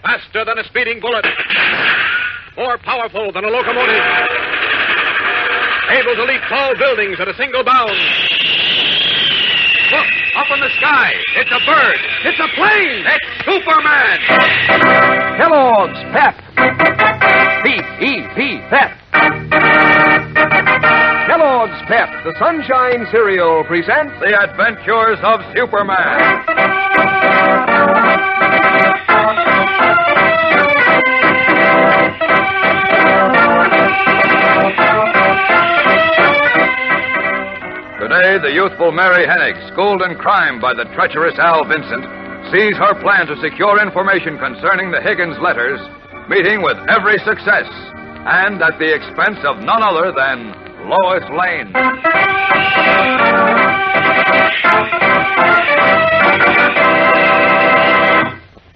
Faster than a speeding bullet. More powerful than a locomotive. Able to leap tall buildings at a single bound. Look, up in the sky. It's a bird. It's a plane. It's Superman. Kellogg's Pep. P-E-P, Pep. Kellogg's Pep, the Sunshine Cereal, presents The Adventures of Superman. Today, the youthful Mary Hennig, schooled in crime by the treacherous Al Vincent, sees her plan to secure information concerning the Higgins letters, meeting with every success, and at the expense of none other than Lois Lane.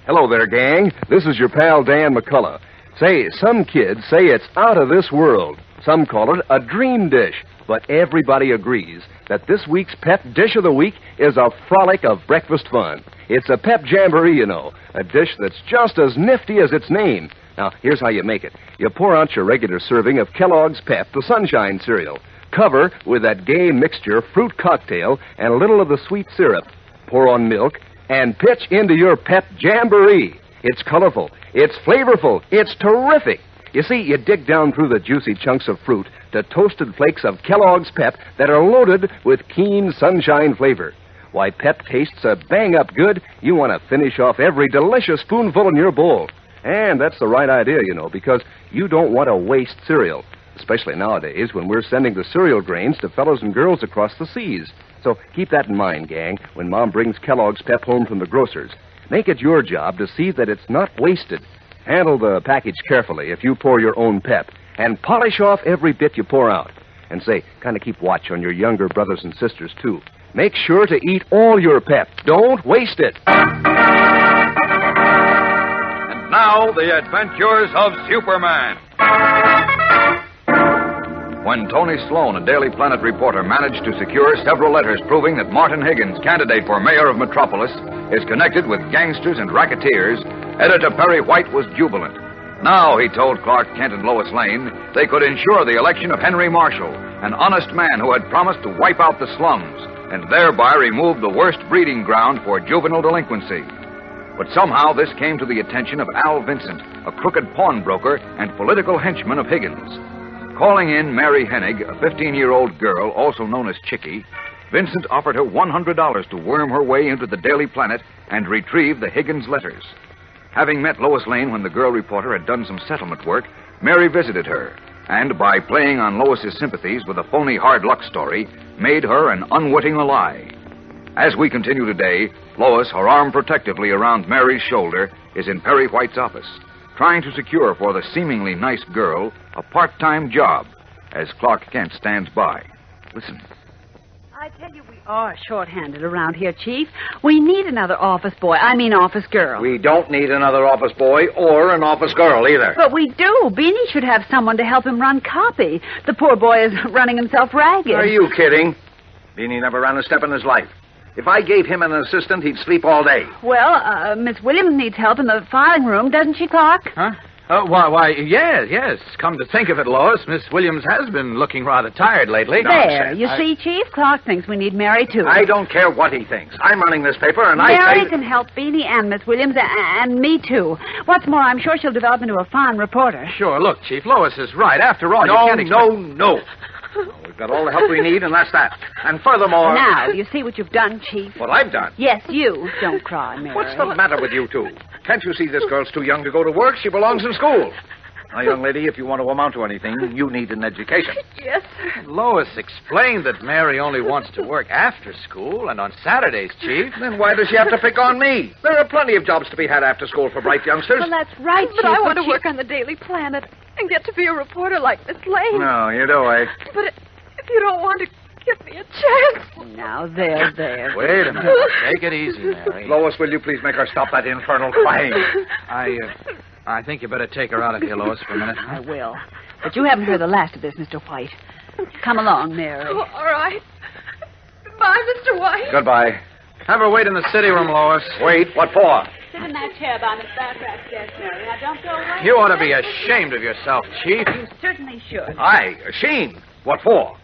Hello there, gang. This is your pal Dan McCullough. Say, some kids say it's out of this world. Some call it a dream dish. But everybody agrees that this week's Pep Dish of the Week is a frolic of breakfast fun. It's a Pep Jamboree, you know, a dish that's just as nifty as its name. Now, here's how you make it. You pour out your regular serving of Kellogg's Pep, the Sunshine Cereal. Cover with that gay mixture fruit cocktail and a little of the sweet syrup. Pour on milk and pitch into your Pep Jamboree. It's colorful. It's flavorful. It's terrific. You see, you dig down through the juicy chunks of fruit to toasted flakes of Kellogg's Pep that are loaded with keen sunshine flavor. Why, Pep tastes a bang-up good. You want to finish off every delicious spoonful in your bowl. And that's the right idea, you know, because you don't want to waste cereal, especially nowadays when we're sending the cereal grains to fellows and girls across the seas. So keep that in mind, gang, when Mom brings Kellogg's Pep home from the grocer's. Make it your job to see that it's not wasted. Handle the package carefully if you pour your own Pep, and polish off every bit you pour out. And say, kind of keep watch on your younger brothers and sisters, too. Make sure to eat all your Pep. Don't waste it. And now, the Adventures of Superman. When Tony Sloan, a Daily Planet reporter, managed to secure several letters proving that Martin Higgins, candidate for mayor of Metropolis, is connected with gangsters and racketeers, Editor Perry White was jubilant. Now, he told Clark Kent and Lois Lane, they could ensure the election of Henry Marshall, an honest man who had promised to wipe out the slums and thereby remove the worst breeding ground for juvenile delinquency. But somehow this came to the attention of Al Vincent, a crooked pawnbroker and political henchman of Higgins. Calling in Mary Hennig, a 15-year-old girl, also known as Chickie, Vincent offered her $100 to worm her way into the Daily Planet and retrieve the Higgins letters. Having met Lois Lane when the girl reporter had done some settlement work, Mary visited her, and by playing on Lois's sympathies with a phony hard luck story, made her an unwitting ally. As we continue today, Lois, her arm protectively around Mary's shoulder, is in Perry White's office, trying to secure for the seemingly nice girl a part-time job, as Clark Kent stands by. Listen. I tell you, we are short-handed around here, Chief. We need another office boy. Office girl. We don't need another office boy or an office girl either. But we do. Beanie should have someone to help him run copy. The poor boy is running himself ragged. Are you kidding? Beanie never ran a step in his life. If I gave him an assistant, he'd sleep all day. Well, Miss Williams needs help in the filing room, doesn't she, Clark? Huh? Why, yes. Come to think of it, Lois, Miss Williams has been looking rather tired lately. There. You see, Chief, Clark thinks we need Mary, too. I don't care what he thinks. I'm running this paper, and Mary can help Beanie and Miss Williams and me, too. What's more, I'm sure she'll develop into a fine reporter. Sure, look, Chief, Lois is right. After all, No. We've got all the help we need, and that's that. And furthermore... Now, you see what you've done, Chief? What I've done? Yes, you. Don't cry, Mary. What's the matter with you two? Can't you see this girl's too young to go to work? She belongs in school. Now, young lady, if you want to amount to anything, you need an education. Yes, sir. Lois explained that Mary only wants to work after school and on Saturdays, Chief. Then why does she have to pick on me? There are plenty of jobs to be had after school for bright youngsters. Well, that's right, But Chief. I want to work on the Daily Planet and get to be a reporter like Miss Lane. No, you do, eh? But if you don't want to give me a chance... Now, there. Wait a minute. Take it easy, Mary. Lois, will you please make her stop that infernal crying? I think you better take her out of here, Lois, for a minute. I will. But you haven't heard the last of this, Mr. White. Come along, Mary. Oh, all right. Goodbye, Mr. White. Goodbye. Have her wait in the city room, Lois. Wait, what for? Sit in that chair by Miss Bartrat's desk, Mary. Now, don't go away. You ought to be ashamed of yourself, Chief. You certainly should. Aye, Sheen. What for?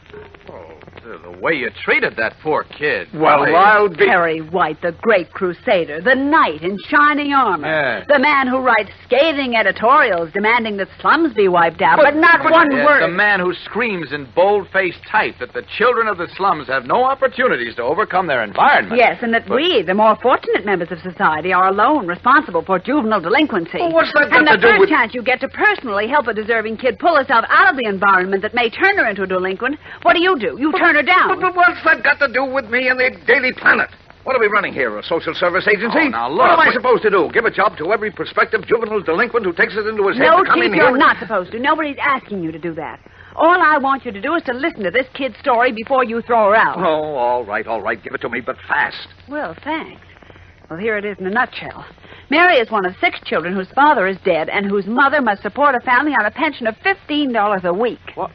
The way you treated that poor kid. Well, Why- I'll be... Perry White, the great crusader, the knight in shining armor. Yes. The man who writes scathing editorials demanding that slums be wiped out, but not one Yes, word. the man who screams in bold-faced type that the children of the slums have no opportunities to overcome their environment. Yes, and that we, the more fortunate members of society, are alone responsible for juvenile delinquency. Well, what's that got and to the do first with... chance you get to personally help a deserving kid pull herself out of the environment that may turn her into a delinquent, what do? You turn her down. But what's that got to do with me and the Daily Planet? What are we running here, a social service agency? Oh, now, look, what am I but- supposed to do? Give a job to every prospective juvenile delinquent who takes it into his head No, to come Chief, in here? you're not supposed to. Nobody's asking you to do that. All I want you to do is to listen to this kid's story before you throw her out. Oh, all right. Give it to me, but fast. Well, thanks. Well, here it is in a nutshell. Mary is one of 6 children whose father is dead and whose mother must support a family on a pension of $15 a week. What?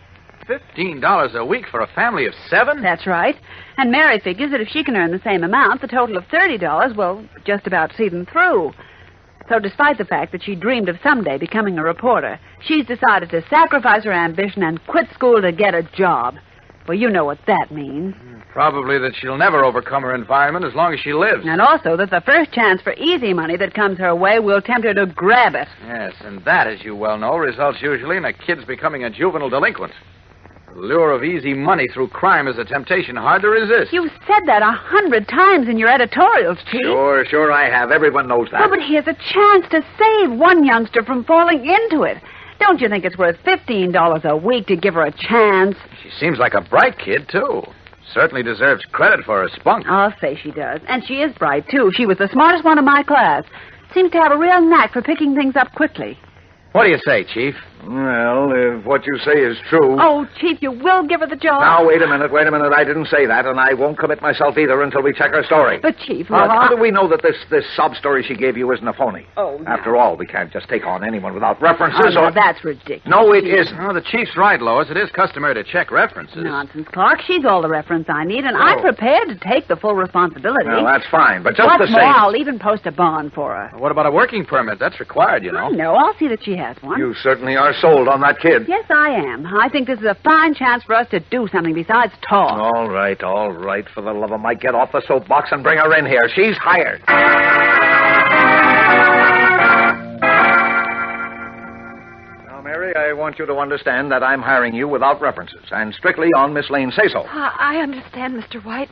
$15 a week for a family of 7? That's right. And Mary figures that if she can earn the same amount, the total of $30 will just about see them through. So despite the fact that she dreamed of someday becoming a reporter, she's decided to sacrifice her ambition and quit school to get a job. Well, you know what that means. Probably that she'll never overcome her environment as long as she lives. And also that the first chance for easy money that comes her way will tempt her to grab it. Yes, and that, as you well know, results usually in a kid's becoming a juvenile delinquent. The lure of easy money through crime is a temptation hard to resist. You've said that 100 times in your editorials, Chief. Sure I have. Everyone knows that. Well, but here's a chance to save one youngster from falling into it. Don't you think it's worth $15 a week to give her a chance? She seems like a bright kid, too. Certainly deserves credit for her spunk. I'll say she does. And she is bright, too. She was the smartest one in my class. Seems to have a real knack for picking things up quickly. What do you say, Chief? Well, if what you say is true... Oh, Chief, you will give her the job? Now, wait a minute. I didn't say that, and I won't commit myself either until we check her story. But, Chief, Now, look, how do we know that this sob story she gave you isn't a phony? Oh, no. After all, we can't just take on anyone without references Oh, no, or... that's ridiculous. No, it isn't. Oh, the Chief's right, Lois. It is customary to check references. Nonsense, Clark. She's all the reference I need, and I'm prepared to take the full responsibility. Well, that's fine, but just What's the more, same... I'll even post a bond for her. What about a working permit? That's required, you know. No, I'll see that she has one. You certainly are sold on that kid. Yes, I am. I think this is a fine chance for us to do something besides talk. All right. For the love of Mike, get off the soapbox and bring her in here. She's hired. Now, Mary, I want you to understand that I'm hiring you without references and strictly on Miss Lane's say-so. I understand, Mr. White.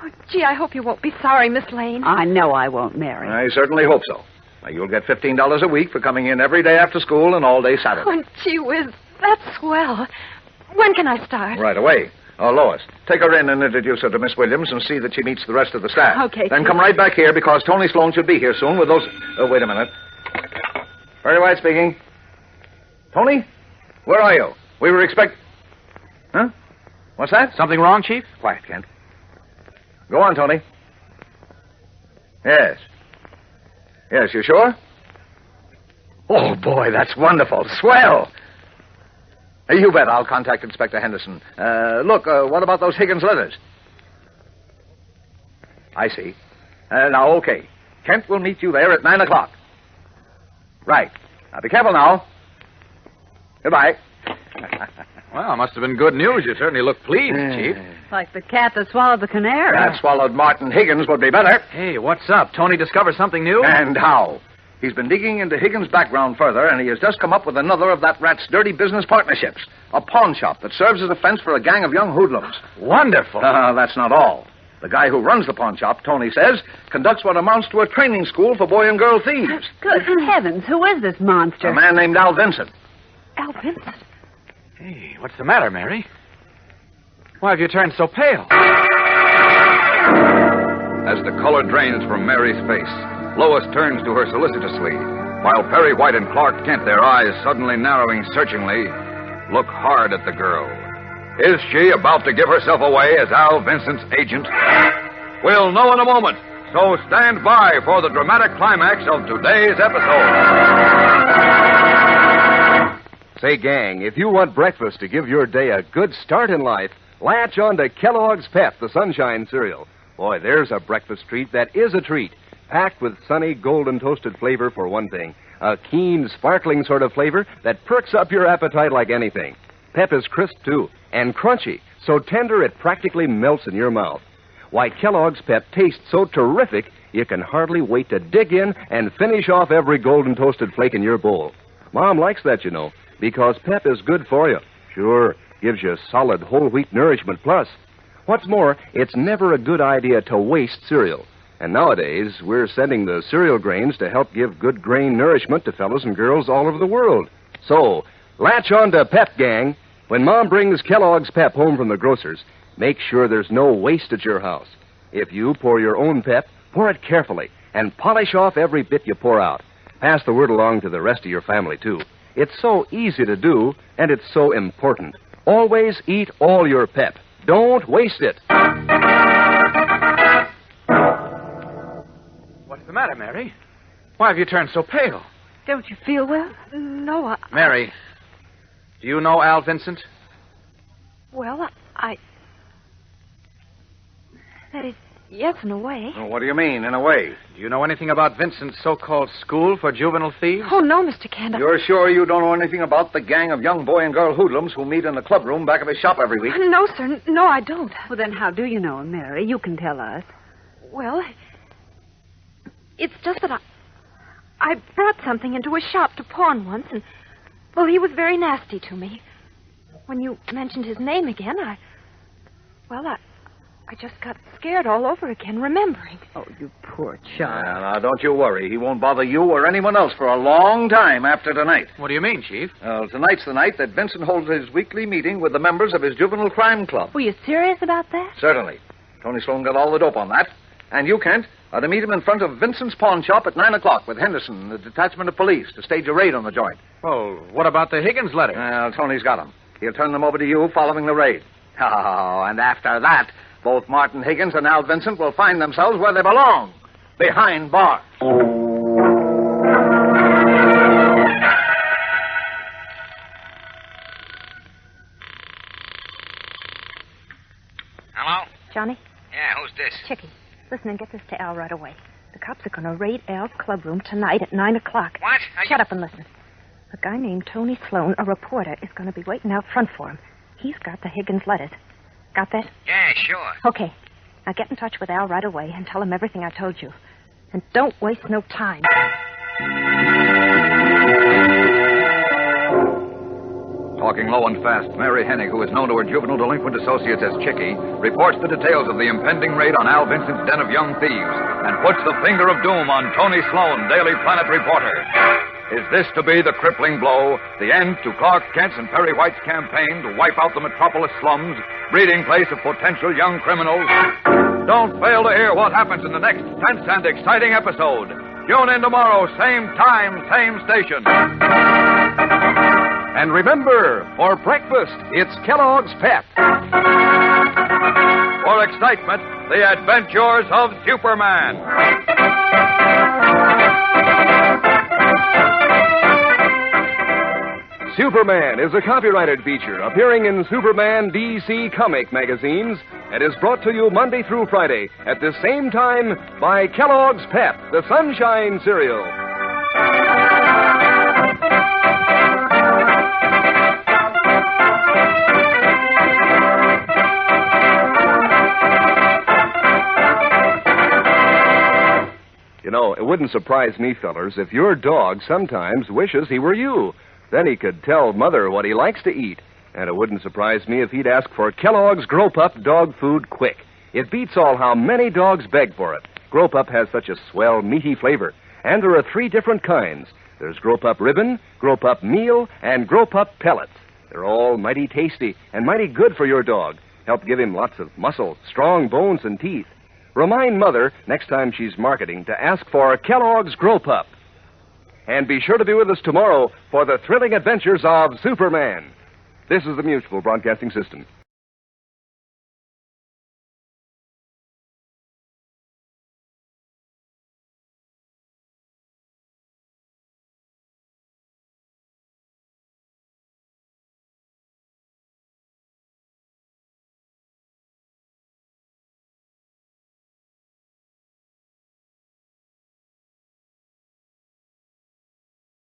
Oh, gee, I hope you won't be sorry, Miss Lane. I know I won't, Mary. I certainly hope so. Now, you'll get $15 a week for coming in every day after school and all day Saturday. Oh, gee whiz, that's swell. When can I start? Right away. Oh, Lois, take her in and introduce her to Miss Williams and see that she meets the rest of the staff. Okay, Then Chief. come right back here because Tony Sloan should be here soon with those... Oh, wait a minute. Very White speaking. Tony? Where are you? We were Huh? What's that? Something wrong, Chief? Quiet, Kent. Go on, Tony. Yes. Yes, you sure? Oh, boy, that's wonderful. Swell. You bet. I'll contact Inspector Henderson. Look, what about those Higgins letters? I see. Now, okay. Kent will meet you there at 9 o'clock. Right. Now, be careful now. Goodbye. Well, must have been good news. You certainly look pleased, Chief. Like the cat that swallowed the canary. That swallowed Martin Higgins would be better. Hey, what's up? Tony discovered something new? And how? He's been digging into Higgins' background further, and he has just come up with another of that rat's dirty business partnerships. A pawn shop that serves as a fence for a gang of young hoodlums. Wonderful. That's not all. The guy who runs the pawn shop, Tony says, conducts what amounts to a training school for boy and girl thieves. Good heavens, who is this monster? A man named Al Vincent. Al Vincent? Hey, what's the matter, Mary? Why have you turned so pale? As the color drains from Mary's face, Lois turns to her solicitously, while Perry White and Clark Kent, their eyes suddenly narrowing searchingly, look hard at the girl. Is she about to give herself away as Al Vincent's agent? We'll know in a moment, so stand by for the dramatic climax of today's episode. Say, gang, if you want breakfast to give your day a good start in life, latch on to Kellogg's Pep, the Sunshine Cereal. Boy, there's a breakfast treat that is a treat. packed with sunny, golden toasted flavor for one thing. A keen, sparkling sort of flavor that perks up your appetite like anything. Pep is crisp, too, and crunchy, so tender it practically melts in your mouth. Why, Kellogg's Pep tastes so terrific, you can hardly wait to dig in and finish off every golden toasted flake in your bowl. Mom likes that, you know, because Pep is good for you. Sure, gives you solid whole wheat nourishment plus. What's more, it's never a good idea to waste cereal. And nowadays, we're sending the cereal grains to help give good grain nourishment to fellows and girls all over the world. So, latch on to Pep, gang. When Mom brings Kellogg's Pep home from the grocer's, make sure there's no waste at your house. If you pour your own Pep, pour it carefully and polish off every bit you pour out. Pass the word along to the rest of your family, too. It's so easy to do, and it's so important. Always eat all your Pep. Don't waste it. What's the matter, Mary? Why have you turned so pale? Don't you feel well? No, Mary, do you know Al Vincent? Well, that is, yes, in a way. Well, what do you mean, in a way? Do you know anything about Vincent's so-called school for juvenile thieves? Oh, no, Mr. Kent. You're sure you don't know anything about the gang of young boy and girl hoodlums who meet in the clubroom back of his shop every week? No, sir. No, I don't. Well, then how do you know him, Mary? You can tell us. Well, it's just that I brought something into his shop to pawn once, and, well, he was very nasty to me. When you mentioned his name again, I just got scared all over again, remembering. Oh, you poor child. Now, don't you worry. He won't bother you or anyone else for a long time after tonight. What do you mean, Chief? Tonight's the night that Vincent holds his weekly meeting with the members of his juvenile crime club. Were you serious about that? Certainly. Tony Sloan got all the dope on that. And you, Kent, are to meet him in front of Vincent's pawn shop at 9 o'clock with Henderson and the detachment of police to stage a raid on the joint. Well, what about the Higgins letter? Well, Tony's got them. He'll turn them over to you following the raid. Oh, and after that, both Martin Higgins and Al Vincent will find themselves where they belong, behind bars. Hello? Johnny? Yeah, who's this? Chicky, listen and get this to Al right away. The cops are going to raid Al's clubroom tonight at 9 o'clock. What? Shut up and listen. A guy named Tony Sloan, a reporter, is going to be waiting out front for him. He's got the Higgins letters. Got that? Yeah, sure. Okay. Now get in touch with Al right away and tell him everything I told you. And don't waste no time. Talking low and fast, Mary Hennig, who is known to her juvenile delinquent associates as Chicky, reports the details of the impending raid on Al Vincent's den of young thieves and puts the finger of doom on Tony Sloan, Daily Planet reporter. Is this to be the crippling blow, the end to Clark Kent's and Perry White's campaign to wipe out the metropolis slums, breeding place of potential young criminals? Don't fail to hear what happens in the next tense and exciting episode. Tune in tomorrow, same time, same station. And remember, for breakfast, it's Kellogg's Pep. For excitement, the adventures of Superman. Superman is a copyrighted feature appearing in Superman DC comic magazines and is brought to you Monday through Friday at the same time by Kellogg's Pep, the Sunshine Cereal. You know, it wouldn't surprise me, fellers, if your dog sometimes wishes he were you. Then he could tell Mother what he likes to eat. And it wouldn't surprise me if he'd ask for Kellogg's Grow Pup dog food quick. It beats all how many dogs beg for it. Grow Pup has such a swell, meaty flavor. And there are 3 different kinds. There's Grow Pup Ribbon, Grow Pup Meal, and Grow Pup Pellets. They're all mighty tasty and mighty good for your dog. Help give him lots of muscle, strong bones, and teeth. Remind Mother, next time she's marketing, to ask for Kellogg's Grow Pup. And be sure to be with us tomorrow for the thrilling adventures of Superman. This is the Mutual Broadcasting System.